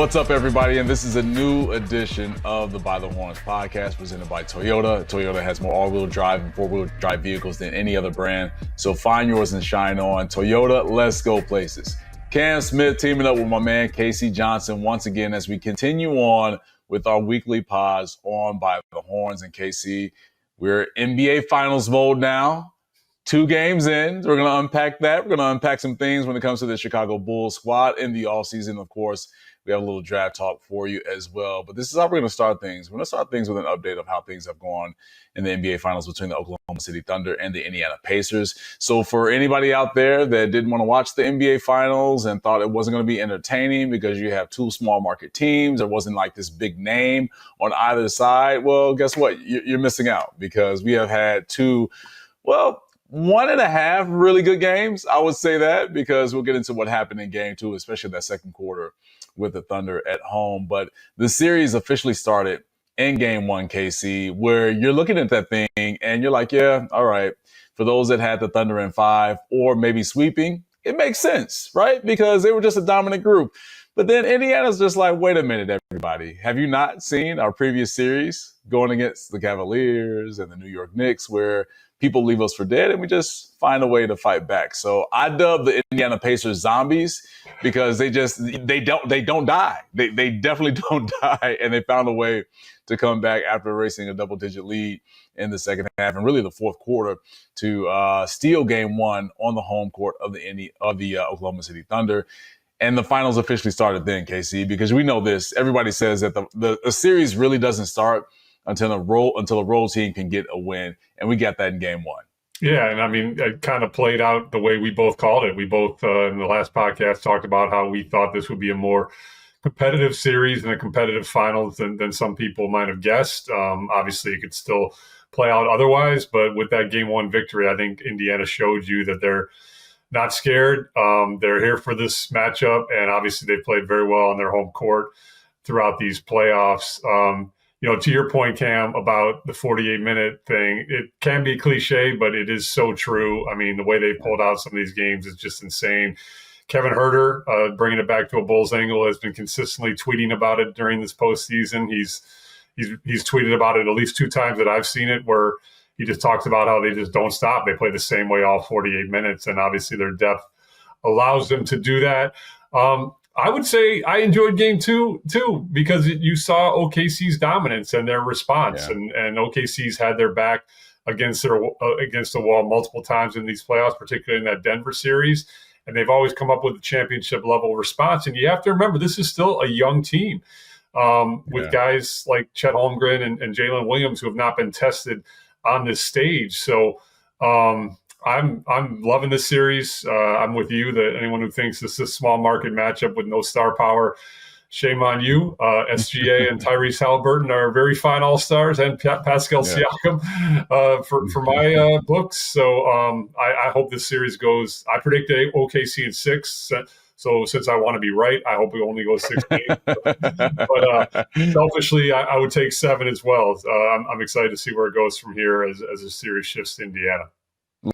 What's up, everybody? And this is a new edition of the By the Horns podcast presented by Toyota. Toyota has more all-wheel drive and four-wheel drive vehicles than any other brand. So find yours and shine on. Toyota, let's go places. Cam Smith teaming up with my man Casey Johnson once again as we continue on with our weekly pods on By the Horns. And KC, we're NBA Finals mode now. 2 games in. We're going to unpack that. We're going to unpack some things when it comes to the Chicago Bulls squad in the offseason, of course. We have a little draft talk for you as well. But this is how we're going to start things. We're going to start things with an update of how things have gone in the NBA Finals between the Oklahoma City Thunder and the Indiana Pacers. So for anybody out there that didn't want to watch the NBA Finals and thought it wasn't going to be entertaining because you have 2 small market teams, there wasn't like this big name on either side, well, guess what? You're missing out because we have had 2, 1.5 really good games. I would say that because we'll get into what happened in game 2, especially that second quarter with the Thunder at home. But the series officially started in game 1, KC, where you're looking at that thing and you're like, yeah, all right. For those that had the Thunder in 5 or maybe sweeping, it makes sense, right? Because they were just a dominant group. But then Indiana's just like, wait a minute, everybody. Have you not seen our previous series going against the Cavaliers and the New York Knicks where people leave us for dead and we just find a way to fight back? So I dub the Indiana Pacers zombies because they don't die. They definitely don't die. And they found a way to come back after erasing a double-digit lead in the second half and really the fourth quarter to steal game 1 on the home court of the Oklahoma City Thunder. And the finals officially started then, KC, because we know this. Everybody says that the series really doesn't start until a road team can get a win. And we got that in game 1. Yeah, and I mean, it kind of played out the way we both called it. We both, in the last podcast, talked about how we thought this would be a more competitive series and a competitive finals than some people might have guessed. Obviously, it could still play out otherwise, but with that game 1 victory, I think Indiana showed you that they're not scared. They're here for this matchup, and obviously they played very well on their home court throughout these playoffs. To your point, Cam, about the 48-minute thing, it can be cliche, but it is so true. I mean, the way they pulled out some of these games is just insane. Kevin Huerter, bringing it back to a Bulls angle, has been consistently tweeting about it during this postseason. He's tweeted about it at least 2 times that I've seen it, where he just talks about how they just don't stop. They play the same way all 48 minutes, and obviously their depth allows them to do that. I would say I enjoyed game 2 too, because you saw OKC's dominance and their response, and OKC's had their back against the wall multiple times in these playoffs, particularly in that Denver series, and they've always come up with a championship level response. And you have to remember, this is still a young team with guys like Chet Holmgren and Jalen Williams who have not been tested on this stage. So I'm loving this series. I'm with you that anyone who thinks this is a small market matchup with no star power, shame on you. SGA and 𝗵rise Haliburton are very fine all-stars, and Pascal Siakam for my books. So I hope this series goes. I predicted OKC in 6. So since I want to be right, I hope it only goes 6 games. But selfishly, I would take 7 as well. I'm excited to see where it goes from here as the series shifts to Indiana.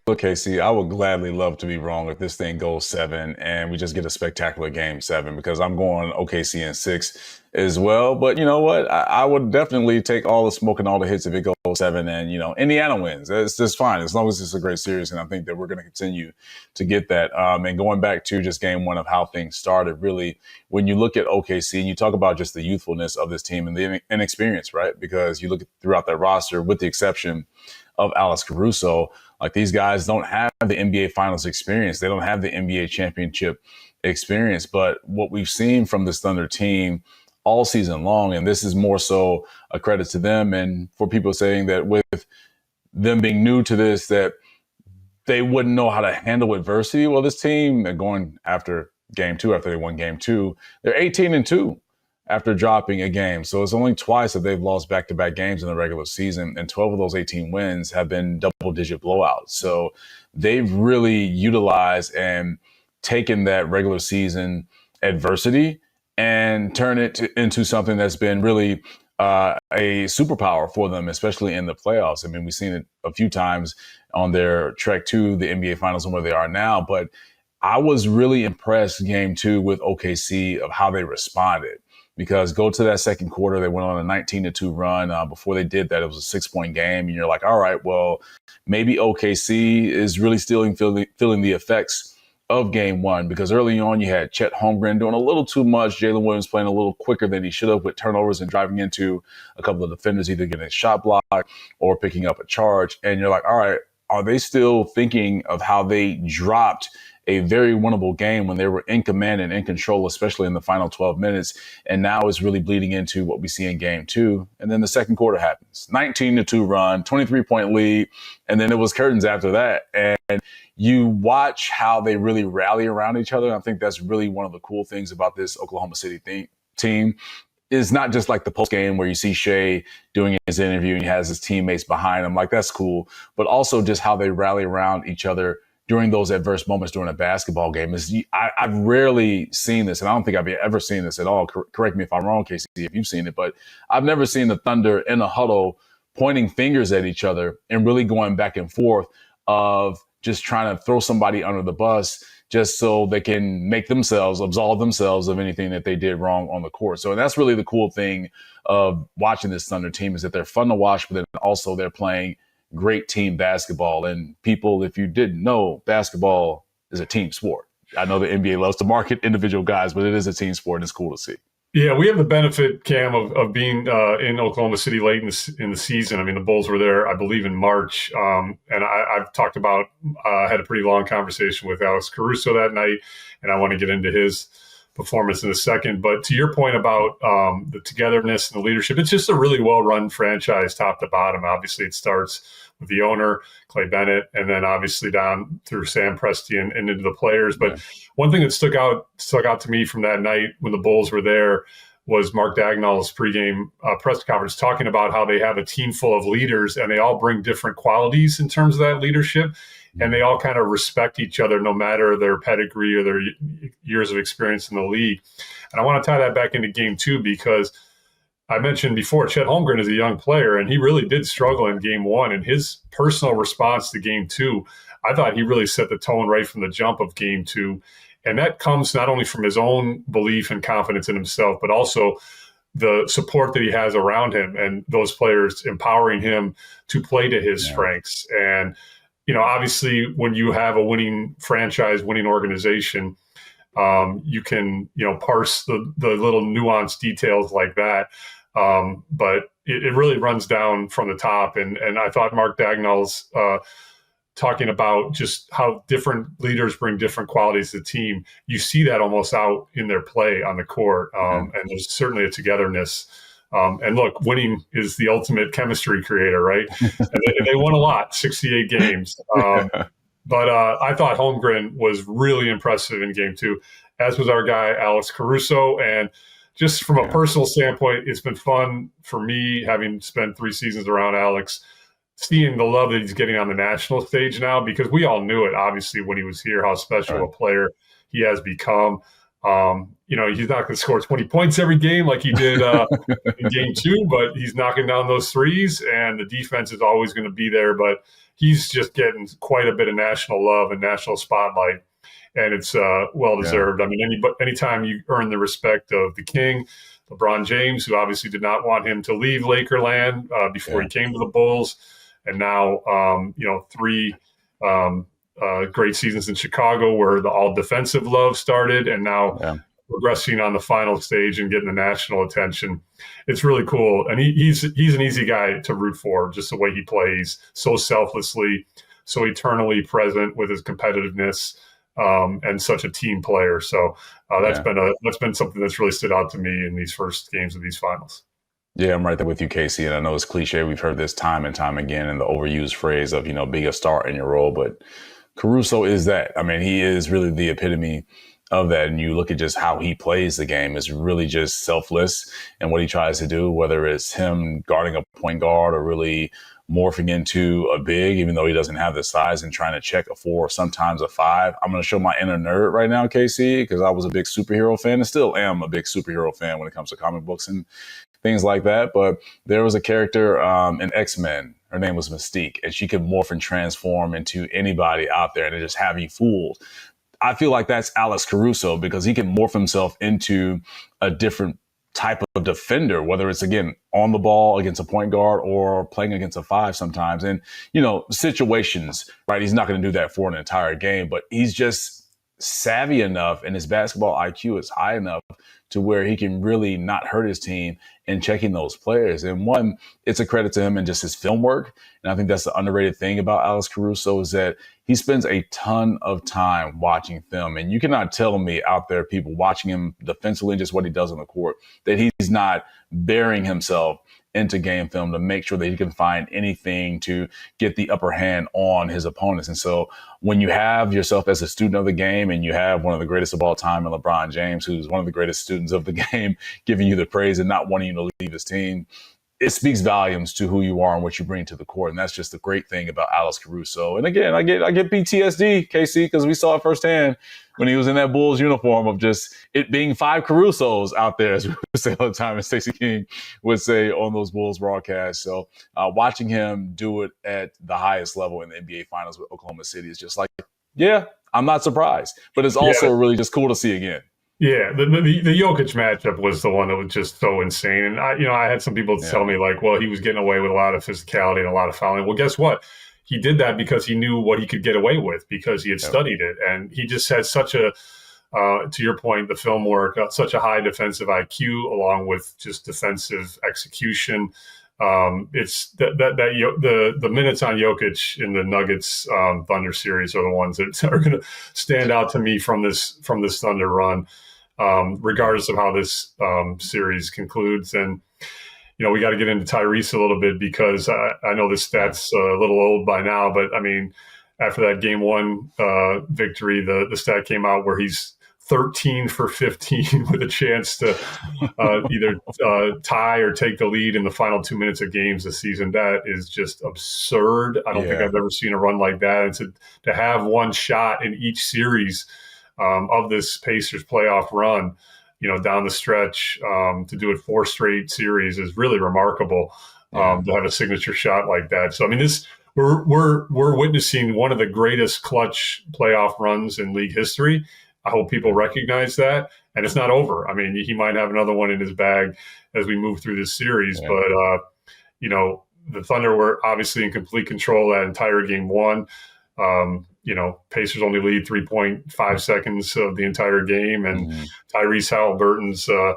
Look, KC, I would gladly love to be wrong if this thing goes 7 and we just get a spectacular game 7, because I'm going OKC in 6 as well. But you know what? I would definitely take all the smoke and all the hits if it goes 7 and, Indiana wins. It's just fine as long as it's a great series. And I think that we're going to continue to get that. And going back to just game 1 of how things started, really, when you look at OKC and you talk about just the youthfulness of this team and the inexperience, right? Because you look throughout that roster, with the exception of Alex Caruso, like, these guys don't have the NBA Finals experience. They don't have the NBA championship experience. But what we've seen from this Thunder team all season long, and this is more so a credit to them and for people saying that with them being new to this, that they wouldn't know how to handle adversity. Well, this team, going after game 2, after they won game 2, they're 18-2. After dropping a game. So it's only twice that they've lost back-to-back games in the regular season, and 12 of those 18 wins have been double-digit blowouts. So they've really utilized and taken that regular season adversity and turned it into something that's been really a superpower for them, especially in the playoffs. I mean, we've seen it a few times on their trek to the NBA Finals and where they are now, but I was really impressed game 2 with OKC of how they responded. because go to that second quarter, they went on a 19-2 run. Before they did that, it was a 6-point game. And you're like, all right, well, maybe OKC is really still feeling the effects of game one, because early on you had Chet Holmgren doing a little too much. Jalen Williams playing a little quicker than he should have with turnovers and driving into a couple of defenders, either getting a shot block or picking up a charge. And you're like, all right, are they still thinking of how they dropped a very winnable game when they were in command and in control, especially in the final 12 minutes? And now it's really bleeding into what we see in game two. And then the second quarter happens, 19-2 run, 23-point lead. And then it was curtains after that. And you watch how they really rally around each other. And I think that's really one of the cool things about this Oklahoma City team. Is not just like the post game where you see Shea doing his interview and he has his teammates behind him. Like, that's cool. But also just how they rally around each other during those adverse moments during a basketball game. I've rarely seen this, and I don't think I've ever seen this at all. Correct me if I'm wrong, KC, if you've seen it, but I've never seen the Thunder in a huddle pointing fingers at each other and really going back and forth of just trying to throw somebody under the bus just so they can absolve themselves of anything that they did wrong on the court. So that's really the cool thing of watching this Thunder team, is that they're fun to watch, but then also they're playing great team basketball. And people, if you didn't know, basketball is a team sport. I know the NBA loves to market individual guys, but it is a team sport, and it's cool to see. Yeah, we have the benefit, Cam, of being in Oklahoma City late in the season. I mean, the Bulls were there, I believe, in March. And I've talked about, had a pretty long conversation with 𝗪𝗛ci Caruso that night, and I want to get into his performance in a second. But to your point about the togetherness and the leadership, it's just a really well-run franchise top to bottom. Obviously, it starts with the owner, Clay Bennett, and then obviously down through Sam Presti and into the players. But one thing that stuck out to me from that night when the Bulls were there was Mark Dagnall's pregame press conference, talking about how they have a team full of leaders and they all bring different qualities in terms of that leadership. And they all kind of respect each other, no matter their pedigree or their years of experience in the league. And I want to tie that back into game two, because I mentioned before, Chet Holmgren is a young player, and he really did struggle in game one. And his personal response to game two, I thought he really set the tone right from the jump of game two. And that comes not only from his own belief and confidence in himself, but also the support that he has around him and those players empowering him to play to his strengths. And, you know, obviously when you have a winning franchise, winning organization, you can, parse the little nuanced details like that. But it really runs down from the top. And I thought Mark Dagnall's talking about just how different leaders bring different qualities to the team. You see that almost out in their play on the court. And there's certainly a togetherness. And look, winning is the ultimate chemistry creator, right? and they won a lot, 68 games. But I thought Holmgren was really impressive in game two, as was our guy, 𝗪𝗛ci Caruso. And just from a personal standpoint, it's been fun for me, having spent 3 seasons around 𝗪𝗛ci, seeing the love that he's getting on the national stage now, because we all knew it, obviously, when he was here, how special a player he has become. He's not going to score 20 points every game like he did in game two, but he's knocking down those threes, and the defense is always going to be there. But he's just getting quite a bit of national love and national spotlight, and it's well-deserved. I mean, anytime you earn the respect of the king, LeBron James, who obviously did not want him to leave Lakerland before he came to the Bulls, and now, 3 great seasons in Chicago where the all defensive love started, and now progressing on the final stage and getting the national attention. It's really cool. And he's an easy guy to root for, just the way he plays, so selflessly, so eternally present with his competitiveness, and such a team player. So that's been something that's really stood out to me in these first games of these finals. Yeah, I'm right there with you, KC. And I know it's cliche. We've heard this time and time again, in the overused phrase of, being a star in your role. But Caruso is that. I mean, he is really the epitome of that. And you look at just how he plays the game, is really just selfless and what he tries to do, whether it's him guarding a point guard or really morphing into a big, even though he doesn't have the size, and trying to check a 4 or sometimes a 5. I'm going to show my inner nerd right now, KC, because I was a big superhero fan and still am a big superhero fan when it comes to comic books and things like that. But there was a character in X-Men. Her name was Mystique, and she could morph and transform into anybody out there and just have you fooled. I feel like that's 𝗪𝗛ci Caruso, because he can morph himself into a different type of defender, whether it's, again, on the ball against a point guard or playing against a five sometimes. And, situations, right? He's not going to do that for an entire game, but he's just savvy enough and his basketball IQ is high enough to where he can really not hurt his team in checking those players. And one, it's a credit to him and just his film work. And I think that's the underrated thing about Alex Caruso is that he spends a ton of time watching film. And you cannot tell me out there, people watching him defensively and just what he does on the court, that he's not burying himself into game film to make sure that he can find anything to get the upper hand on his opponents. And so when you have yourself as a student of the game and you have one of the greatest of all time in LeBron James, who's one of the greatest students of the game, giving you the praise and not wanting you to leave his team, it speaks volumes to who you are and what you bring to the court. And that's just the great thing about Alex Caruso. And again, I get PTSD, KC, because we saw it firsthand when he was in that Bulls uniform of just it being 5 Carusos out there, as we would say all the time, as Stacey King would say on those Bulls broadcasts. So watching him do it at the highest level in the NBA Finals with Oklahoma City is just like, yeah, I'm not surprised. But it's also really just cool to see again. Yeah, the 𝗂𝗍𝗃 matchup was the one that was just so insane. And I had some people tell me like, well, he was getting away with a lot of physicality and a lot of fouling. Well, guess what? He did that because he knew what he could get away with because he had studied it. And he just had such a, to your point, the film work, such a high defensive IQ along with just defensive execution. It's the minutes on Jokic in the Nuggets Thunder series are the ones that are going to stand out to me from this Thunder run. Regardless of how this series concludes. And, we got to get into 𝗵𝗏 a little bit because I know the stats a little old by now, but I mean, after that game 1 victory, the stat came out where he's 13 for 15 with a chance to either tie or take the lead in the final 2 minutes of games this season. That is just absurd. I don't think I've ever seen a run like that. And to have one shot in each series of this Pacers playoff run, down the stretch, to do it 4 straight series is really remarkable. To have a signature shot like that. So I mean, we're witnessing one of the greatest clutch playoff runs in league history. I hope people recognize that, and it's not over. I mean, he might have another one in his bag as we move through this series, but the Thunder were obviously in complete control that entire game 1. Pacers only lead 3.5 seconds of the entire game, and 𝗵𝗏 𝗟𝗏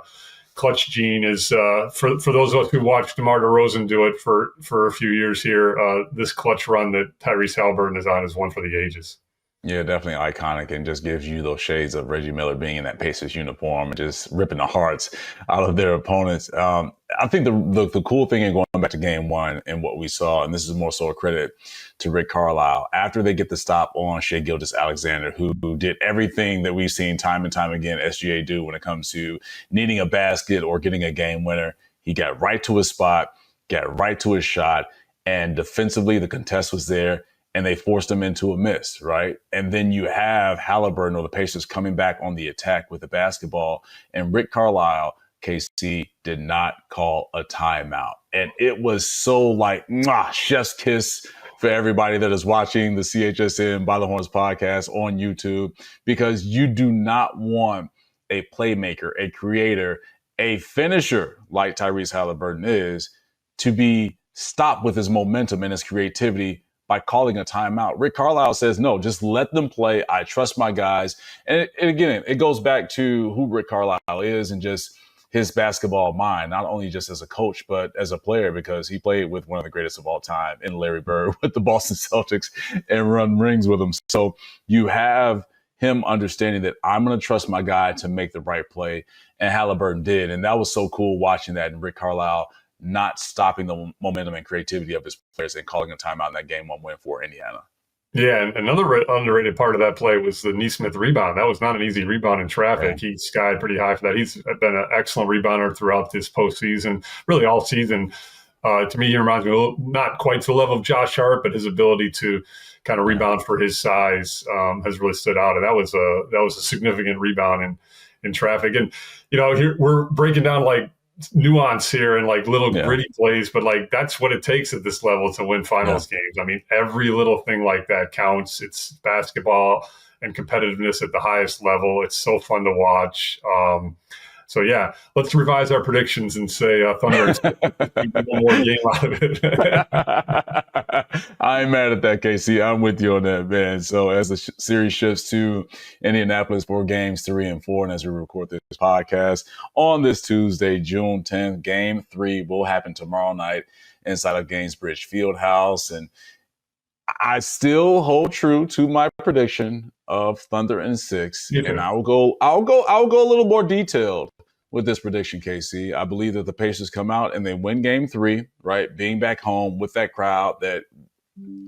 clutch gene is for those of us who watched DeMar DeRozan do it for a few years here. This clutch run that 𝗵𝗏 𝗟𝗏 is on is one for the ages. Yeah, definitely iconic, and just gives you those shades of Reggie Miller being in that Pacers uniform and just ripping the hearts out of their opponents. I think the cool thing in going back to game 1 and what we saw, and this is more so a credit to Rick Carlisle, after they get the stop on Shai Gilgeous-Alexander, who did everything that we've seen time and time again SGA do when it comes to needing a basket or getting a game winner. He got right to his spot, got right to his shot, and defensively the contest was there. And they forced him into a miss, right? And then you have 𝗵𝗏 or the Pacers coming back on the attack with the basketball. And Rick Carlisle, KC, did not call a timeout. And it was so like, chef's kiss for everybody that is watching the CHSN By the Horns podcast on YouTube, because you do not want a playmaker, a creator, a finisher like Tyrese Haliburton is to be stopped with his momentum and his creativity by calling a timeout. Rick Carlisle says, no, just let them play. I trust my guys. And again, it goes back to who Rick Carlisle is and just his basketball mind, not only just as a coach, but as a player, because he played with one of the greatest of all time in Larry Bird with the Boston Celtics and run rings with him. So you have him understanding that I'm going to trust my guy to make the right play. And Haliburton did. And that was so cool watching that. And Rick Carlisle not stopping the momentum and creativity of his players and calling a timeout in that game 1 win for Indiana. Yeah, and another underrated part of that play was the Nesmith rebound. That was not an easy rebound in traffic. He skied pretty high for that. He's been an excellent rebounder throughout this postseason, really all season. To me, he reminds me not quite to the level of Josh Hart, but his ability to kind of rebound for his size has really stood out. And that was a significant rebound in traffic. And here we're breaking down like nuance here and like little gritty plays, but like that's what it takes at this level to win finals games. I mean, every little thing like that counts. It's basketball and competitiveness at the highest level. It's so fun to watch. So yeah, let's revise our predictions and say Thunder one more game out of it. I ain't mad at that, KC. I'm with you on that, man. So as the series shifts to Indianapolis for games 3 and 4, and as we record this podcast on this Tuesday, June 10th, game 3 will happen tomorrow night inside of Gainesbridge Fieldhouse. And I still hold true to my prediction of Thunder in 6. And I'll go a little more detailed with this prediction, KC. I believe that the Pacers come out and they win game 3, right? Being back home with that crowd that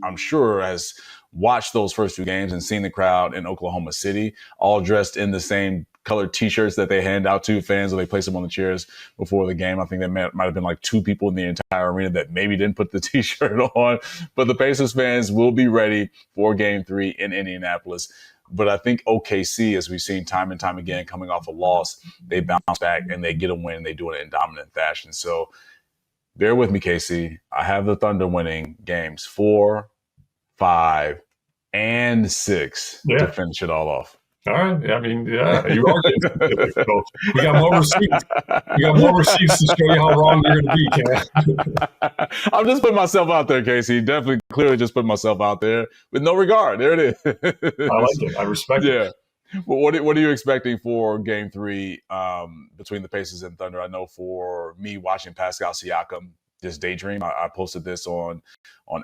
I'm sure has watched those first 2 games and seen the crowd in Oklahoma City, all dressed in the same colored T-shirts that they hand out to fans when they place them on the chairs before the game. I think there might have been like 2 people in the entire arena that maybe didn't put the T-shirt on. But the Pacers fans will be ready for game 3 in Indianapolis. But I think OKC, as we've seen time and time again, coming off a loss, they bounce back and they get a win. They do it in dominant fashion. So bear with me, KC. I have the Thunder winning games 4, 5, and 6 to finish it all off. All right. I mean, yeah, you are getting specific. So we got more receipts. We got more receipts to show you how wrong you're going to be, Cam. I'm just putting myself out there, Casey. Definitely, clearly just putting myself out there with no regard. There it is. I like it. I respect it. Well, what are you expecting for game 3 between the Pacers and Thunder? I know for me watching Pascal Siakam just daydream. I posted this on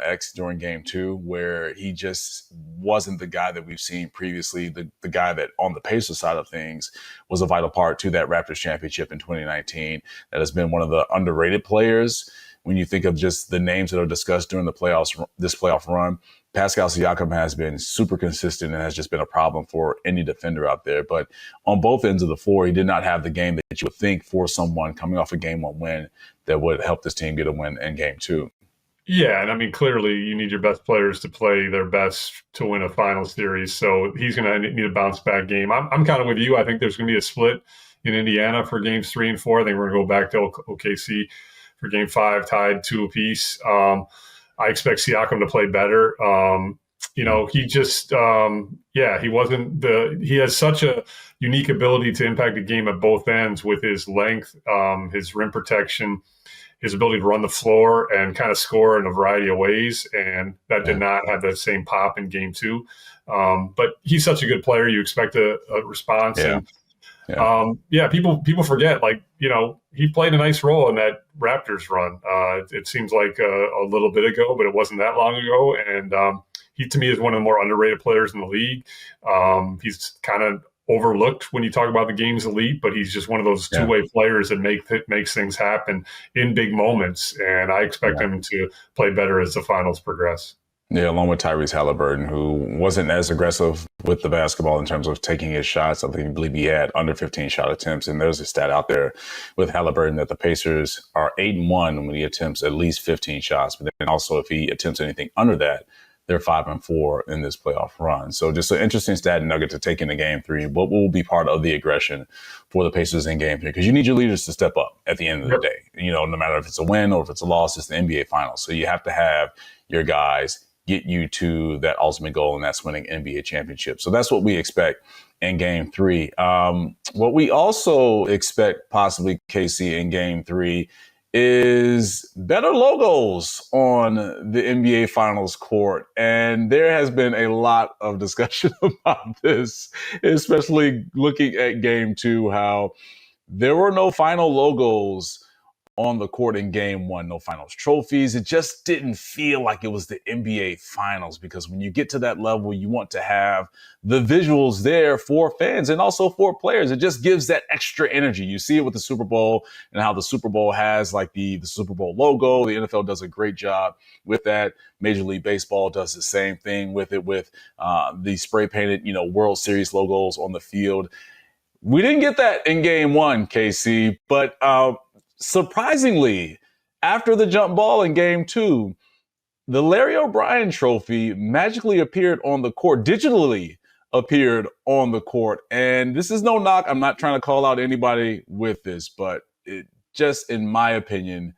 X during game 2, where he just wasn't the guy that we've seen previously, the guy that on the Pacers side of things was a vital part to that Raptors championship in 2019, that has been one of the underrated players. When you think of just the names that are discussed during the playoffs, this playoff run, Pascal Siakam has been super consistent and has just been a problem for any defender out there. But on both ends of the floor, he did not have the game that you would think for someone coming off a game 1 win that would help this team get a win in game 2. Yeah, and I mean, clearly you need your best players to play their best to win a final series. So he's going to need a bounce back game. I'm kind of with you. I think there's going to be a split in Indiana for games 3 and 4. I think we're going to go back to OKC for game 5, tied 2 apiece. I expect Siakam to play better. He just, he has such a unique ability to impact the game at both ends with his length, his rim protection, his ability to run the floor and kind of score in a variety of ways. And that did not have that same pop in game 2. But he's such a good player. You expect a response. Yeah. People forget, he played a nice role in that Raptors run. It seems like a little bit ago, but it wasn't that long ago. And he, to me, is one of the more underrated players in the league. He's kind of overlooked when you talk about the game's elite, but he's just one of those two-way players that makes things happen in big moments. And I expect him to play better as the finals progress. Yeah, along with 𝗵𝗏 𝗟𝗏, who wasn't as aggressive with the basketball in terms of taking his shots. I believe he had under 15 shot attempts. And there's a stat out there with 𝗟𝗏 that the Pacers are 8-1 when he attempts at least 15 shots. But then also if he attempts anything under that, they're 5-4 in this playoff run. So just an interesting stat nugget to take into game 3. What will be part of the aggression for the Pacers in game 3? Because you need your leaders to step up at the end of the day. No matter if it's a win or if it's a loss, it's the NBA Finals. So you have to have your guys get you to that ultimate goal, and that's winning NBA championship. So that's what we expect in game 3. What we also expect possibly, KC, in game 3 is better logos on the NBA Finals court. And there has been a lot of discussion about this, especially looking at game 2, how there were no final logos on the court in game 1, no finals trophies. It just didn't feel like it was the NBA Finals, because when you get to that level, you want to have the visuals there for fans and also for players. It just gives that extra energy. You see it with the Super Bowl and how the Super Bowl has like the Super Bowl logo. The NFL does a great job with that. Major League Baseball does the same thing with it, with the spray painted, World Series logos on the field. We didn't get that in game 1, KC, but surprisingly, after the jump ball in game 2, the Larry O'Brien trophy magically appeared on the court, digitally appeared on the court. And this is no knock. I'm not trying to call out anybody with this, but it just, in my opinion,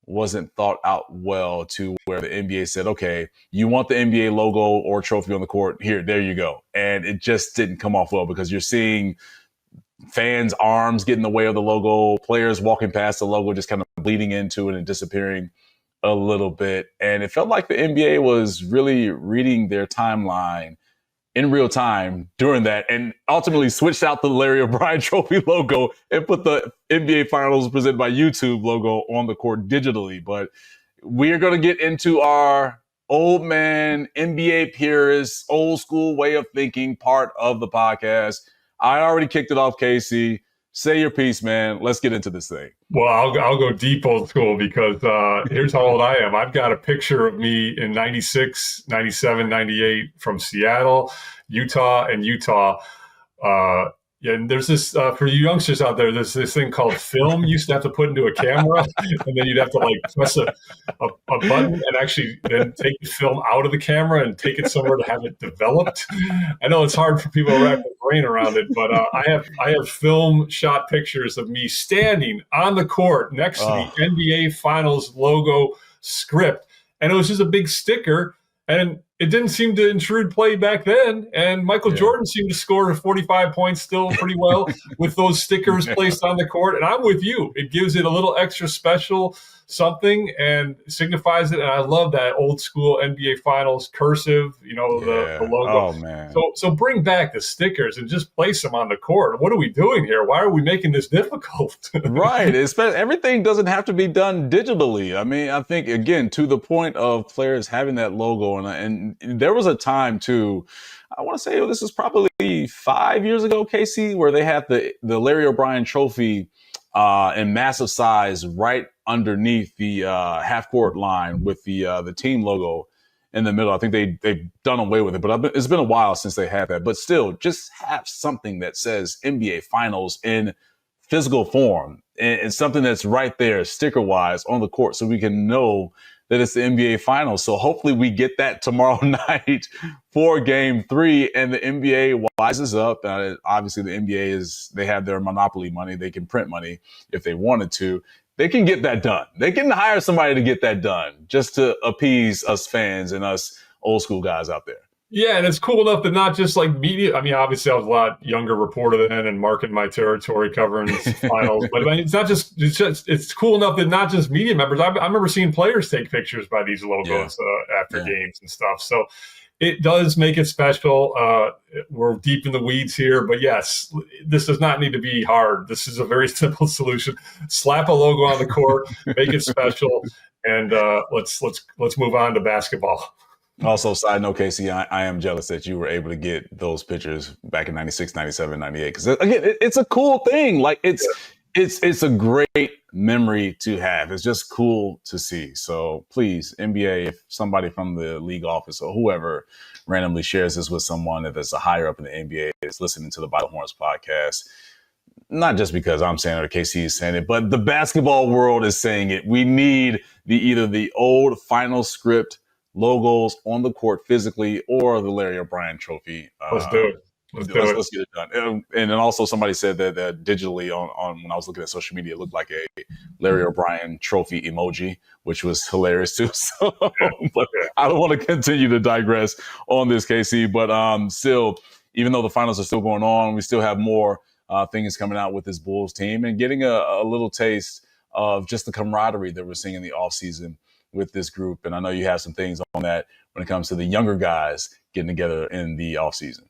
wasn't thought out well, to where the NBA said, okay, you want the NBA logo or trophy on the court? Here, there you go. And it just didn't come off well, because you're seeing fans' arms get in the way of the logo, players walking past the logo, just kind of bleeding into it and disappearing a little bit. And it felt like the NBA was really reading their timeline in real time during that, and ultimately switched out the Larry O'Brien Trophy logo and put the NBA Finals presented by YouTube logo on the court digitally. But we're going to get into our old man NBA purist, old school way of thinking part of the podcast. I already kicked it off, 𝗻𝗄. Say your piece, man. Let's get into this thing. Well, I'll go deep old school because here's how old I am. I've got a picture of me in 96, 97, 98 from Seattle, Utah, and Utah. And there's this, for you youngsters out there, there's this thing called film you used to have to put into a camera, and then you'd have to like press a button and actually then take the film out of the camera and take it somewhere to have it developed. I know it's hard for people to wrap their brain around it, but I have film shot pictures of me standing on the court next to the NBA Finals logo script, and it was just a big sticker, and it didn't seem to intrude play back then. And Michael Jordan seemed to score 45 points still pretty well with those stickers placed on the court. And I'm with you. It gives it a little extra special something and signifies it. And I love that old school NBA Finals cursive, the logo. Oh, man. So bring back the stickers and just place them on the court. What are we doing here? Why are we making this difficult? Right. Everything doesn't have to be done digitally. I mean, I think, again, to the point of players having that logo, and there was a time, too, I want to say this was probably 5 years ago, 𝗻𝗄, where they had the Larry O'Brien Trophy in massive size right underneath the half-court line with the team logo in the middle. I think they've done away with it, but it's been a while since they had that. But still, just have something that says NBA Finals in physical form and something that's right there, sticker-wise, on the court, so we can know that it's the NBA Finals. So hopefully we get that tomorrow night for Game 3, and the NBA wises up. Obviously, the NBA they have their monopoly money. They can print money if they wanted to. They can get that done. They can hire somebody to get that done just to appease us fans and us old school guys out there. Yeah, and it's cool enough that not just like media. I mean, obviously, I was a lot younger reporter then and marking my territory covering finals. But I mean, it's cool enough that not just media members. I remember seeing players take pictures by these logos after games and stuff. So it does make it special. We're deep in the weeds here, but yes, this does not need to be hard. This is a very simple solution. Slap a logo on the court, make it special, and let's move on to basketball. Also, side note, 𝗻𝗄, I am jealous that you were able to get those pictures back in 96, 97, 98. Because, again, it's a cool thing. Like, it's a great memory to have. It's just cool to see. So, please, NBA, if somebody from the league office or whoever randomly shares this with someone that's a higher up in the NBA that's listening to the By the Horns podcast, not just because I'm saying it or 𝗻𝗄 is saying it, but the basketball world is saying it. We need either the old final script logos on the court physically or the Larry O'Brien Trophy. Let's do it. Let's get it done. And then also somebody said that digitally on when I was looking at social media, it looked like a Larry O'Brien Trophy emoji, which was hilarious too. So, but I don't want to continue to digress on this, 𝗻𝗄. But still, even though the finals are still going on, we still have more things coming out with this Bulls team and getting a little taste of just the camaraderie that we're seeing in the offseason with this group. And I know you have some things on that when it comes to the younger guys getting together in the offseason.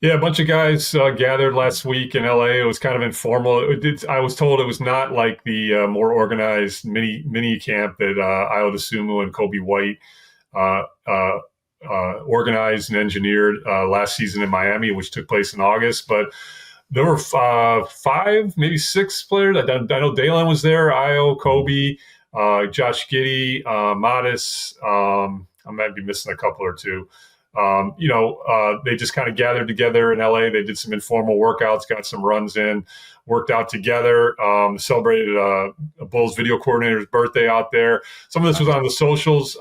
Yeah, a bunch of guys gathered last week in LA. It was kind of informal. I was told it was not like the more organized mini camp that Asa Newell and 𝗵𝗶𝗹 organized and engineered last season in Miami, which took place in August. But there were 5, maybe 6 players. I know Dalen was there, Io, Kobe, 𝗵𝗆cie 𝗄𝗍𝗋, Matas. I might be missing a couple or two. They just kind of gathered together in LA. They did some informal workouts, got some runs in, worked out together, celebrated a Bulls video coordinator's birthday out there. Some of this was on the socials.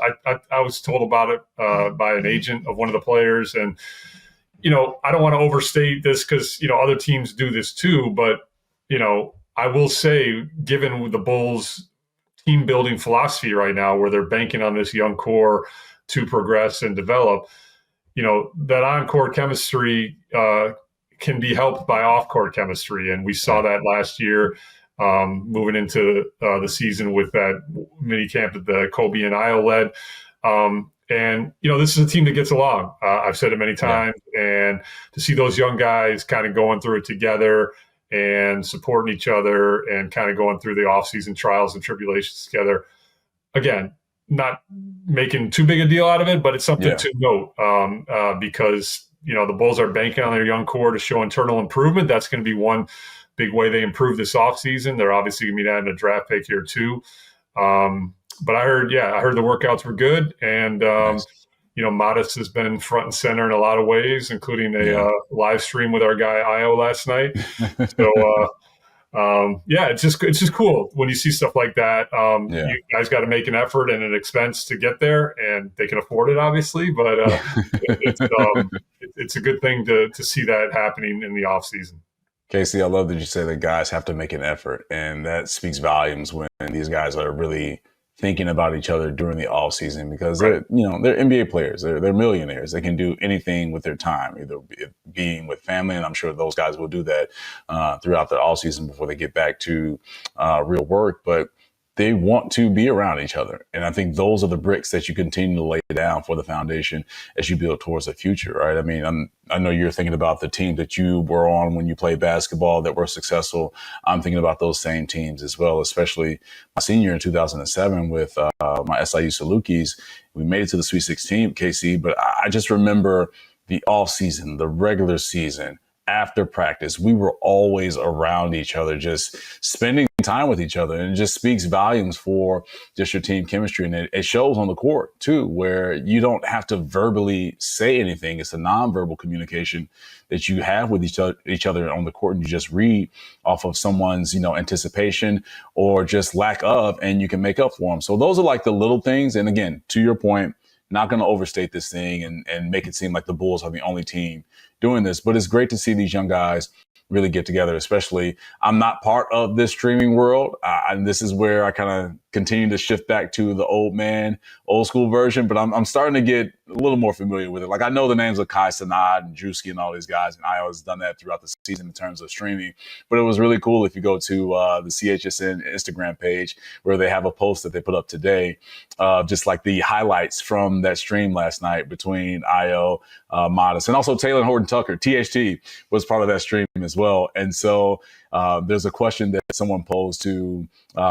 I was told about it by an agent of one of the players. And, I don't want to overstate this because, other teams do this too. But, I will say, given the Bulls team building philosophy right now, where they're banking on this young core to progress and develop, that on-court chemistry can be helped by off-court chemistry. And we saw that last year, moving into the season with that mini camp that the Kobe and Io led. And, this is a team that gets along. I've said it many times. And to see those young guys kind of going through it together and supporting each other and kind of going through the offseason trials and tribulations together, again, not making too big a deal out of it, but it's something to note because, the Bulls are banking on their young core to show internal improvement. That's going to be one big way they improve this offseason. They're obviously going to be adding a draft pick here too. But I heard the workouts were good. And, Nice. Matas has been front and center in a lot of ways, including a live stream with our guy Io last night. So, it's just cool when you see stuff like that. You guys got to make an effort and an expense to get there, and they can afford it, obviously. But it's a good thing to see that happening in the off season. Casey, I love that you say that guys have to make an effort, and that speaks volumes when these guys are really thinking about each other during the off season, because they're NBA players, they're millionaires. They can do anything with their time, either being with family, and I'm sure those guys will do that throughout the off season before they get back to real work. But they want to be around each other. And I think those are the bricks that you continue to lay down for the foundation as you build towards the future, right? I mean, I know you're thinking about the team that you were on when you played basketball that were successful. I'm thinking about those same teams as well, especially my senior year in 2007 with my SIU Salukis. We made it to the Sweet 16, KC, but I just remember the off season, the regular season, after practice, we were always around each other, just spending time with each other. And it just speaks volumes for just your team chemistry. And it shows on the court too, where you don't have to verbally say anything. It's a nonverbal communication that you have with each other on the court. And you just read off of someone's, anticipation or just lack of, and you can make up for them. So those are like the little things. And again, to your point, not going to overstate this thing and make it seem like the Bulls are the only team doing this. But it's great to see these young guys really get together, especially I'm not part of this streaming world. And this is where I kind of continue to shift back to the old school version, but I'm starting to get a little more familiar with it. Like I know the names of 𝗁cie 𝗄𝗃 and 𝗃cie and all these guys, and I always done that throughout the season in terms of streaming. But it was really cool if you go to the CHSN Instagram page where they have a post that they put up today, just like the highlights from that stream last night between Io, Matas, and also Taylor and Horton Tucker. THT was part of that stream as well. And so there's a question that someone posed to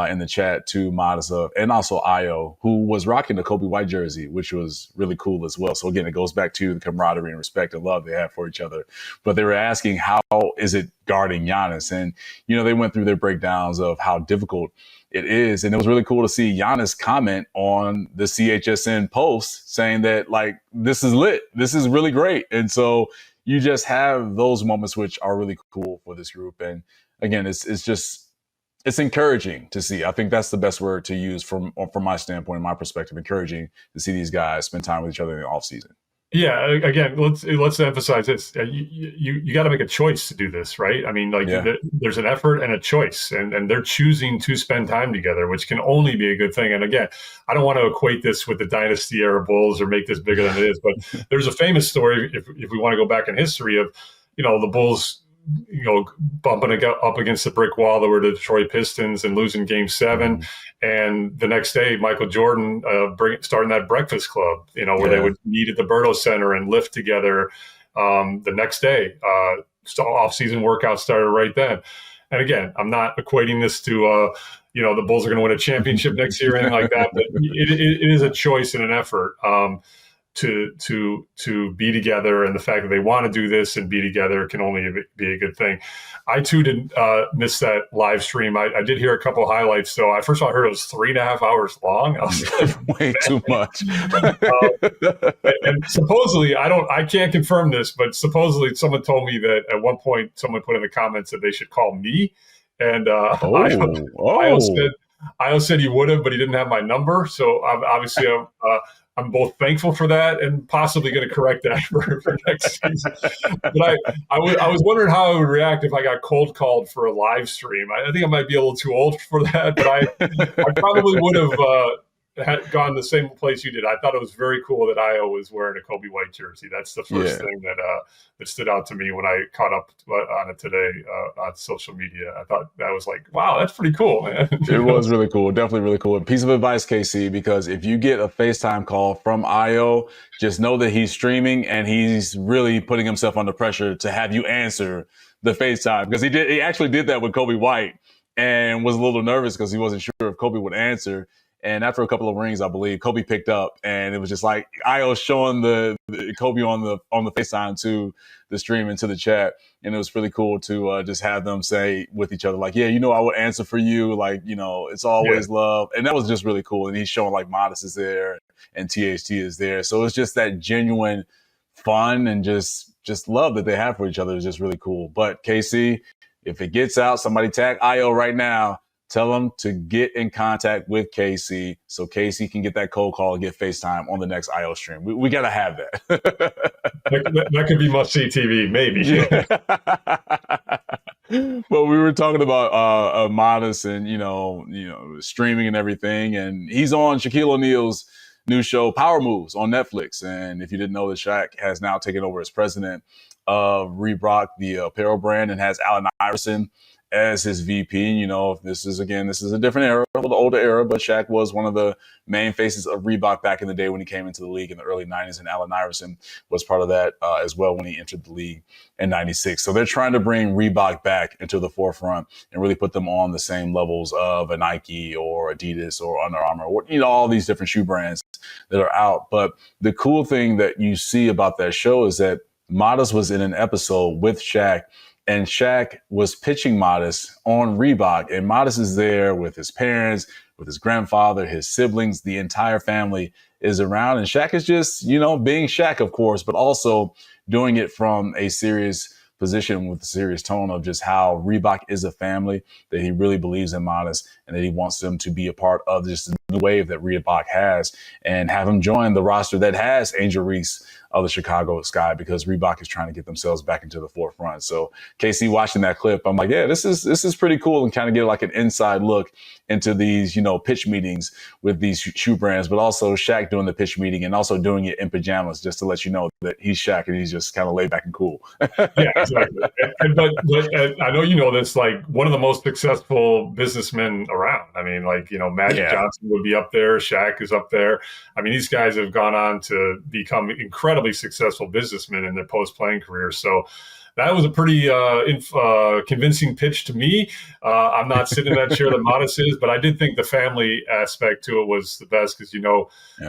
in the chat to Matas and also Io, who was rocking the Kobe White jersey, which was really cool as well. So again, it goes back to the camaraderie and respect and love they have for each other. But they were asking, how is it guarding Giannis? And, they went through their breakdowns of how difficult it is. And it was really cool to see Giannis comment on the CHSN post saying that, like, this is lit. This is really great. And so you just have those moments which are really cool for this group. And again, it's encouraging to see. I think that's the best word to use from my standpoint, my perspective, encouraging to see these guys spend time with each other in the off season. Yeah, again, let's emphasize this. You got to make a choice to do this, right? I mean, there's an effort and a choice, and they're choosing to spend time together, which can only be a good thing. And again, I don't want to equate this with the dynasty era Bulls or make this bigger than it is, but there's a famous story, if we want to go back in history, of the Bulls bumping up against the brick wall that were the Detroit Pistons and losing Game 7. Mm-hmm. And the next day, Michael Jordan starting that breakfast club, where they would meet at the Berto Center and lift together the next day. Off-season workouts started right then. And again, I'm not equating this to, the Bulls are going to win a championship next year or anything like that, but it is a choice and an effort to be together, and the fact that they want to do this and be together can only be a good thing. I too didn't miss that live stream. I did hear a couple of highlights. So first of all, I heard it was 3.5 hours long. I was like, way too much. And supposedly, I can't confirm this, but supposedly someone told me that at one point someone put in the comments that they should call me. And Io said he would have, but he didn't have my number. So obviously I'm both thankful for that and possibly going to correct that for next season. But I was wondering how I would react if I got cold called for a live stream. I think I might be a little too old for that, but I probably would have had gone the same place you did. I thought it was very cool that Io was wearing a Kobe White jersey. That's the first thing that stood out to me when I caught up on it today on social media. I thought that was like, wow, that's pretty cool, man. It was really cool. Definitely really cool. A piece of advice, 𝗻𝗄, because if you get a FaceTime call from Io, just know that he's streaming and he's really putting himself under pressure to have you answer the FaceTime, because he actually did that with Kobe White and was a little nervous because he wasn't sure if Kobe would answer. And after a couple of rings, I believe, Kobe picked up, and it was just like Io showing the Kobe on the FaceTime to the stream and to the chat. And it was really cool to just have them say with each other, like, yeah, I would answer for you. Like, it's always love. And that was just really cool. And he's showing like Matas is there and 𝗤𝗏 is there. So it's just that genuine fun and just love that they have for each other is just really cool. But 𝗻𝗄, if it gets out, somebody tag Io right now. Tell them to get in contact with 𝗻𝗄 so 𝗻𝗄 can get that cold call and get FaceTime on the next Io stream. We got to have that. that could be must-see TV, maybe. Yeah. But we were talking about Matas and, streaming and everything. And he's on Shaquille O'Neal's new show, Power Moves, on Netflix. And if you didn't know, that Shaq has now taken over as president of Reebok, the apparel brand, and has Allen Iverson as his VP. This is a different era, a little older era, but Shaq was one of the main faces of Reebok back in the day when he came into the league in the early 90s, and Allen Iverson was part of that as well when he entered the league in 96. So they're trying to bring Reebok back into the forefront and really put them on the same levels of a Nike or Adidas or Under Armour, or, all these different shoe brands that are out. But the cool thing that you see about that show is that Matas was in an episode with Shaq, and Shaq was pitching Matas on Reebok, and Matas is there with his parents, with his grandfather, his siblings, the entire family is around. And Shaq is just, being Shaq, of course, but also doing it from a serious position with a serious tone of just how Reebok is a family, that he really believes in Matas and that he wants them to be a part of this new wave that Reebok has, and have him join the roster that has Angel Reese of the Chicago Sky, because Reebok is trying to get themselves back into the forefront. So 𝗻𝗄, watching that clip, I'm like, yeah, this is pretty cool, and kind of get like an inside look into these, pitch meetings with these shoe brands, but also Shaq doing the pitch meeting and also doing it in pajamas, just to let you know that he's Shaq and he's just kind of laid back and cool. Yeah, exactly. But I know this, like, one of the most successful businessmen around. I mean, like, Magic Johnson would be up there. Shaq is up there. I mean, these guys have gone on to become incredibly successful businessmen in their post-playing careers. So that was a pretty convincing pitch to me. I'm not sitting in that chair that Matas is, but I did think the family aspect to it was the best, because,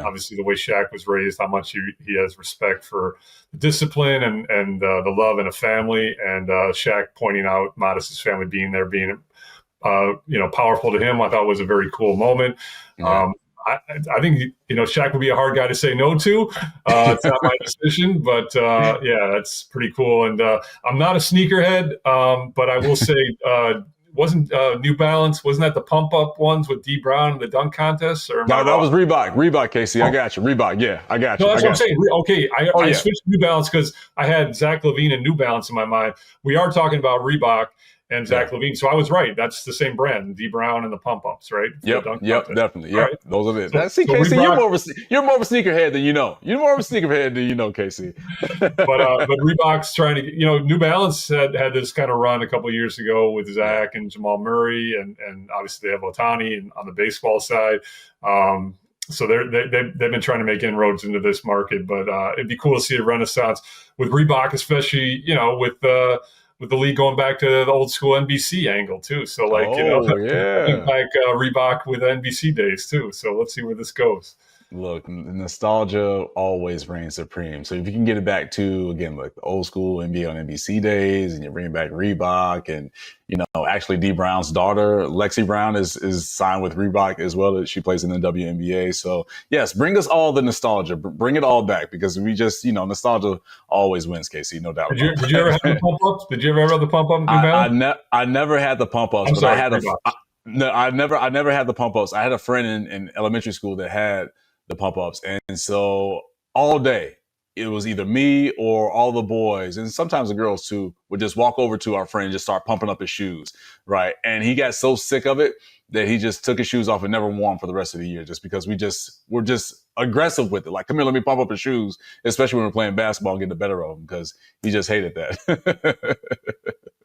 obviously the way Shaq was raised, how much he has respect for discipline and the love in a family. And Shaq pointing out Matas's family being there, being powerful to him, I thought was a very cool moment. Yeah. I think, Shaq would be a hard guy to say no to. It's not my decision, but that's pretty cool. And I'm not a sneakerhead, but I will say, wasn't New Balance, wasn't that the pump up ones with D Brown in the dunk contest? Or no, that was Reebok, 𝗻𝗄. I got you. Reebok. Yeah, I got you. No, that's what I'm saying. Okay. I switched New Balance because I had Zach LaVine and New Balance in my mind. We are talking about Reebok and Zach LaVine. So I was right. That's the same brand, D Brown and the pump ups, right? Yep, definitely. Yep, right. Those are it. See, 𝗻𝗄, you're more of a sneakerhead than you know. You're more of a sneakerhead than you know, 𝗻𝗄. but Reebok's trying to, New Balance had this kind of run a couple of years ago with Zach and Jamal Murray, and obviously they have Ohtani and on the baseball side. So they've been trying to make inroads into this market, but it'd be cool to see a renaissance with Reebok, especially with the league going back to the old school NBC angle too. So like Reebok with NBC days too. So let's see where this goes. Look, nostalgia always reigns supreme. So if you can get it back to, again, like the old school NBA on NBC days, and you bring back Reebok, and, actually D Brown's daughter, 𝗪cie Brown, is signed with Reebok as well. She plays in the WNBA. So yes, bring us all the nostalgia, bring it all back, because we just, nostalgia always wins, 𝗻𝗄, no doubt. Did you ever have the pump ups? Did you ever have the pump ups? I never had the pump ups, but I had I never had the pump ups. I had a friend in elementary school that had the pump ups. And so all day it was either me or all the boys, and sometimes the girls too, would just walk over to our friend and just start pumping up his shoes. Right. And he got so sick of it that he just took his shoes off and never wore them for the rest of the year, just because we're just aggressive with it. Like, come here, let me pop up his shoes, especially when we're playing basketball and getting the better of him, because he just hated that.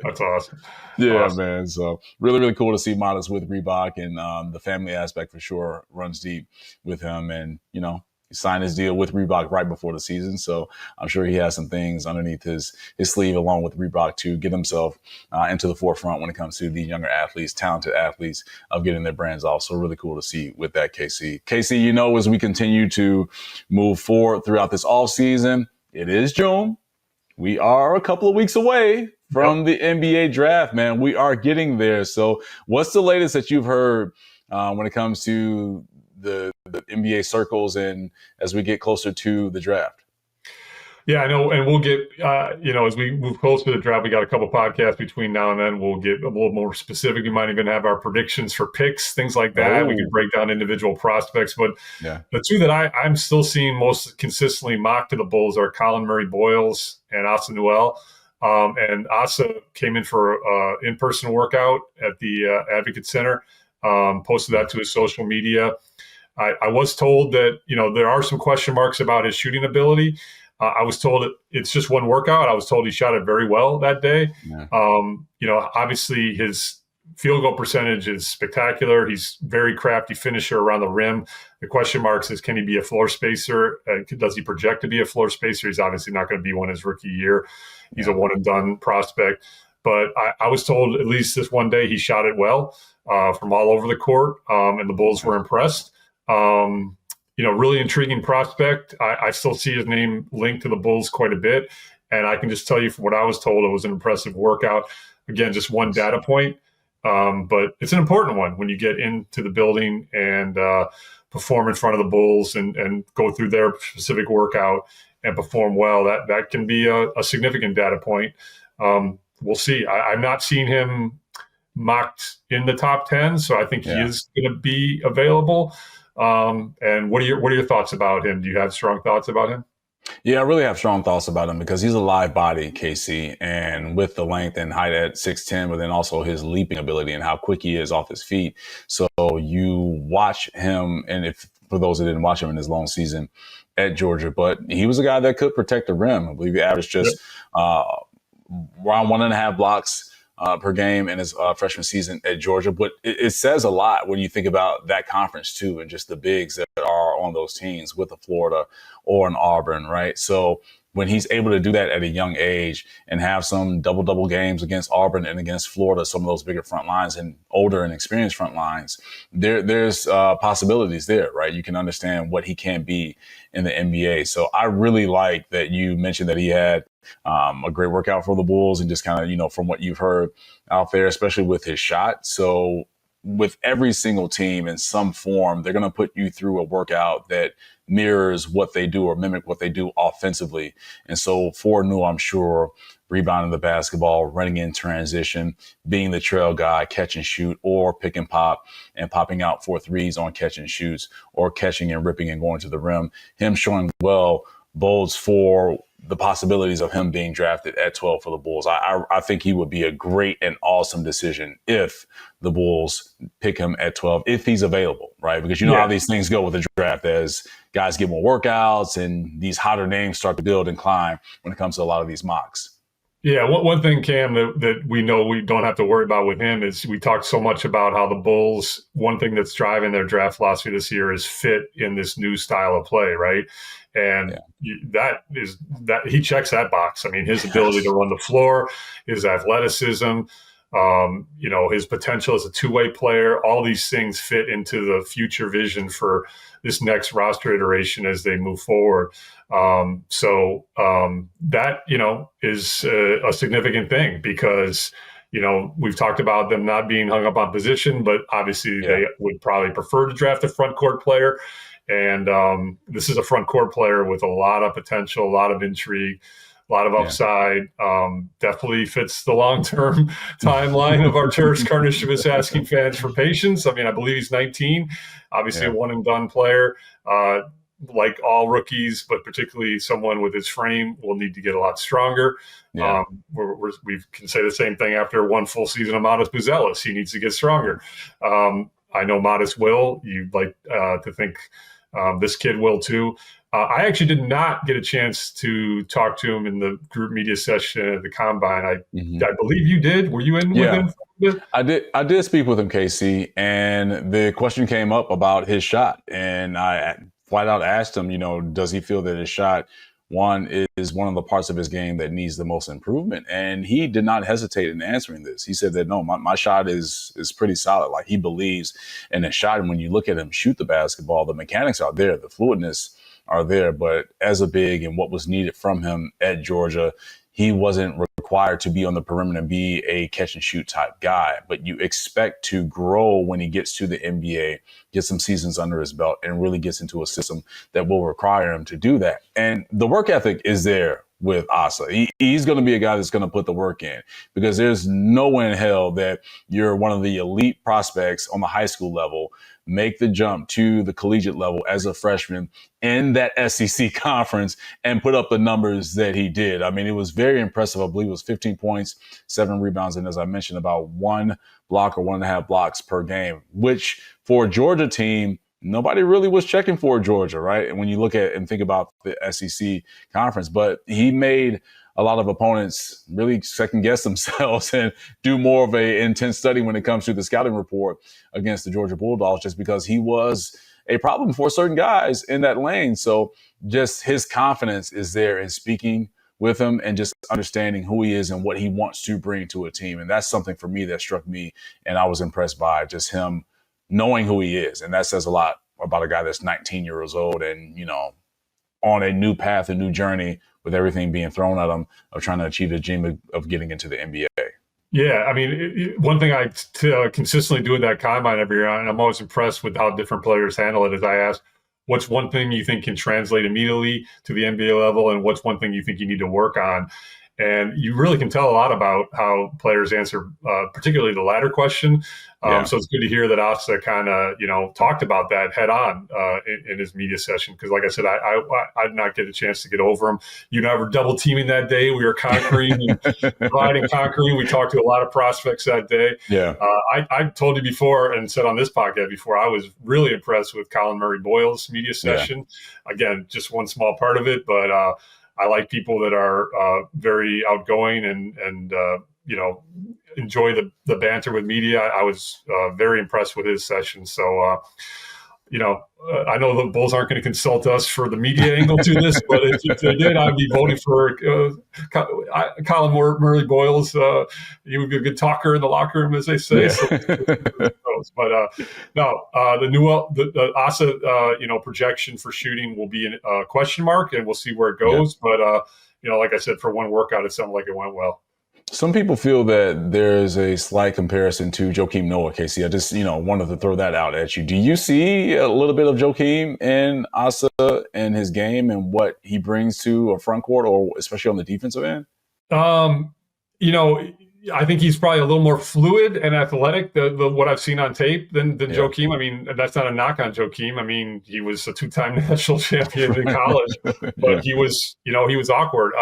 That's awesome. Yeah, awesome. man. So really, really cool to see Matas with Reebok, and the family aspect for sure runs deep with him. And, you know, he signed his deal with Reebok right before the season. So I'm sure he has some things underneath his sleeve along with Reebok to get himself into the forefront when it comes to the younger athletes, talented athletes of getting their brands off. So really cool to see with that, 𝗻𝗻. 𝗻𝗻, you know, as we continue to move forward throughout this off season, it is June. We are a couple of weeks away from the NBA draft, man. We are getting there. So what's the latest that you've heard when it comes to the NBA circles and as we get closer to the draft? Yeah, I know. And we'll get, as we move closer to the draft, we got a couple podcasts between now and then. We'll get a little more specific. We might even have our predictions for picks, things like that. Oh. We can break down individual prospects. But the two that I'm still seeing most consistently mocked to the Bulls are 𝗁𝗏𝗶𝗹 and Asa Newell. And Asa came in for an in-person workout at the Advocate Center, posted that to his social media. I was told that, there are some question marks about his shooting ability. I was told it's just one workout. I was told he shot it very well that day. Yeah. Obviously his field goal percentage is spectacular. He's very crafty finisher around the rim. The question marks is, can he be a floor spacer? Does he project to be a floor spacer? He's obviously not going to be one his rookie year. He's a one and done prospect. But I was told at least this one day he shot it well from all over the court, and the Bulls were impressed. Really intriguing prospect. I still see his name linked to the Bulls quite a bit. And I can just tell you from what I was told, it was an impressive workout. Again, just one data point. But it's an important one when you get into the building and perform in front of the Bulls and go through their specific workout and perform well. That can be a significant data point. We'll see. I'm not seeing him mocked in the top 10, so I think he is going to be available. And what are your thoughts about him? Do you have strong thoughts about him? Yeah, I really have strong thoughts about him because he's a live body, 𝗻𝗻, and with the length and height at 6'10", but then also his leaping ability and how quick he is off his feet. So you watch him, and if for those that didn't watch him in his long season at Georgia, but he was a guy that could protect the rim. I believe he averaged just around 1.5 blocks per game in his freshman season at Georgia. But it says a lot when you think about that conference too, and just the bigs that are on those teams with a Florida or an Auburn, right? So when he's able to do that at a young age and have some double games against Auburn and against Florida, some of those bigger front lines and older and experienced front lines, there's possibilities there, right? You can understand what he can be in the NBA. So I really like that you mentioned that he had a great workout for the Bulls, and just kind of, from what you've heard out there, especially with his shot. So with every single team in some form, they're going to put you through a workout that mirrors what they do or mimic what they do offensively. And so for Newell, I'm sure rebounding the basketball, running in transition, being the trail guy, catch and shoot, or pick and pop and popping out for threes on catch and shoots, or catching and ripping and going to the rim, him showing well bodes for the possibilities of him being drafted at 12 for the Bulls. I think he would be a great and awesome decision if the Bulls pick him at 12, if he's available, right? Because you know how these things go with the draft as guys get more workouts and these hotter names start to build and climb when it comes to a lot of these mocks. Yeah, one thing, Cam, that we know we don't have to worry about with him is we talked so much about how the Bulls, one thing that's driving their draft philosophy this year is fit in this new style of play, right? And that he checks that box. I mean, his ability to run the floor, his athleticism, his potential as a two-way player, all these things fit into the future vision for this next roster iteration as they move forward. That, is a significant thing because, we've talked about them not being hung up on position, but obviously they would probably prefer to draft a front court player. And this is a front court player with a lot of potential, a lot of intrigue, a lot of upside. Definitely fits the long-term timeline of our 𝗕𝗫𝗀𝗀𝗀𝗀 asking fans for patience. I mean, I believe he's 19, obviously a one-and-done player. Like all rookies, but particularly someone with his frame will need to get a lot stronger. We can say the same thing after one full season of Matas Buzelis. He needs to get stronger. I know Matas will. You'd like to think this kid will too. I actually did not get a chance to talk to him in the group media session at the Combine. I believe you did. Were you in with him? I did speak with him, KC, and the question came up about his shot. And I flat out asked him, does he feel that his shot, is one of the parts of his game that needs the most improvement? And he did not hesitate in answering this. He said that, no, my shot is pretty solid. Like, he believes in his shot. And when you look at him shoot the basketball, the mechanics are there, the fluidness are there. But as a big and what was needed from him at Georgia, he wasn't required to be on the perimeter and be a catch and shoot type guy. But you expect to grow when he gets to the NBA, get some seasons under his belt, and really gets into a system that will require him to do that. And the work ethic is there with Asa. He's going to be a guy that's going to put the work in, because there's no way in hell that you're one of the elite prospects on the high school level, make the jump to the collegiate level as a freshman in that SEC conference and put up the numbers that he did. I mean, it was very impressive. I believe it was 15 points, 7 rebounds, and as I mentioned, about 1 block or 1.5 blocks per game, which for a Georgia team, nobody really was checking for Georgia, right? And when you look at and think about the SEC conference, but he made a lot of opponents really second guess themselves and do more of a intense study when it comes to the scouting report against the Georgia Bulldogs, just because he was a problem for certain guys in that lane. So just his confidence is there in speaking with him and just understanding who he is and what he wants to bring to a team. And that's something for me that struck me, and I was impressed by just him knowing who he is. And that says a lot about a guy that's 19 years old and, on a new path, a new journey, with everything being thrown at him of trying to achieve the dream of getting into the NBA. Yeah, I mean, one thing I consistently do with that Combine every year, and I'm always impressed with how different players handle it, is I ask, what's one thing you think can translate immediately to the NBA level, and what's one thing you think you need to work on? And you really can tell a lot about how players answer, particularly the latter question. So it's good to hear that Asa kind of, talked about that head on in his media session. Because like I said, I did not get a chance to get over him. You and I were double teaming that day. We were conquering and dividing, conquering. We talked to a lot of prospects that day. Yeah. I told you before and said on this podcast before, I was really impressed with Colin Murray-Boyle's media session. Yeah. Again, just one small part of it, but I like people that are very outgoing and enjoy the banter with media. I was very impressed with his session. So, I know the Bulls aren't going to consult us for the media angle to this, but if they did, I'd be voting for Colin Murray-Boyle's. He would be a good talker in the locker room, as they say. Yeah. So, but the Asa, projection for shooting will be a question mark, and we'll see where it goes. Yeah. But like I said, for one workout, it sounded like it went well. Some people feel that there's a slight comparison to Joakim Noah, KC. I just, wanted to throw that out at you. Do you see a little bit of Joakim in Asa and his game and what he brings to a front court, or especially on the defensive end? I think he's probably a little more fluid and athletic, what I've seen on tape, than Joakim. I mean, that's not a knock on Joakim. I mean, he was a 2-time national champion in college, but he was awkward.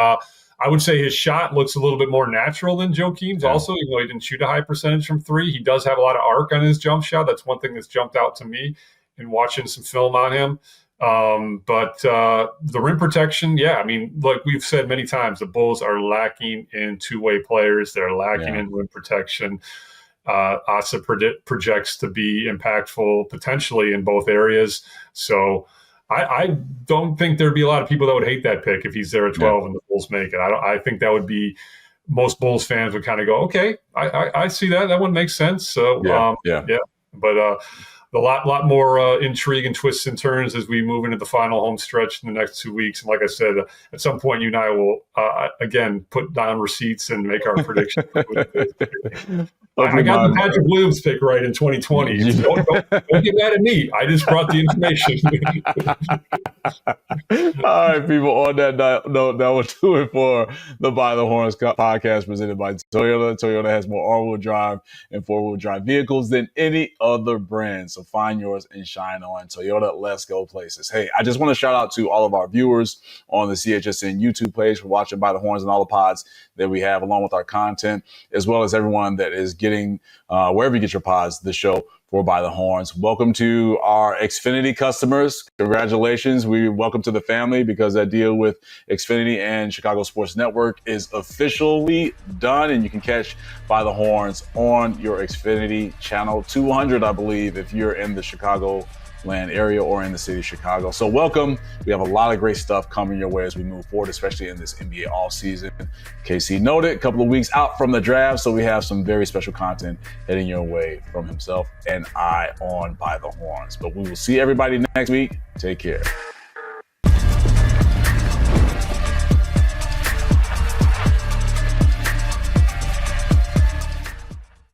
I would say his shot looks a little bit more natural than Joakim's also, even though he didn't shoot a high percentage from 3. He does have a lot of arc on his jump shot. That's one thing that's jumped out to me in watching some film on him. But the rim protection, I mean, like we've said many times, the Bulls are lacking in two-way players. They're lacking in rim protection. Asa projects to be impactful potentially in both areas. So I don't think there'd be a lot of people that would hate that pick if he's there at 12 and the Bulls make it. I think that would be, most Bulls fans would kind of go, okay, I see that. That one makes sense. So, But a lot more intrigue and twists and turns as we move into the final home stretch in the next 2 weeks. And like I said, at some point, you and I will, again, put down receipts and make our predictions. I got the Patrick Williams pick right in 2020. Don't get mad at me. I just brought the information. All right, people. On that note, that will do it for the By the Horns podcast presented by Toyota. Toyota has more all-wheel drive and four-wheel drive vehicles than any other brand. So find yours and shine on. Toyota, let's go places. Hey, I just want to shout out to all of our viewers on the CHSN YouTube page for watching By the Horns and all the pods that we have along with our content, as well as everyone that is getting wherever you get your pods, the show for By the Horns. Welcome to our Xfinity customers. Congratulations. Welcome to the family, because that deal with Xfinity and Chicago Sports Network is officially done, and you can catch By the Horns on your Xfinity channel 200, I believe, if you're in the Chicago land area or in the city of Chicago. So welcome. We have a lot of great stuff coming your way as we move forward, especially in this NBA offseason. KC noted, a couple of weeks out from the draft, so we have some very special content heading your way from himself and I on By the Horns. But we will see everybody next week. Take care.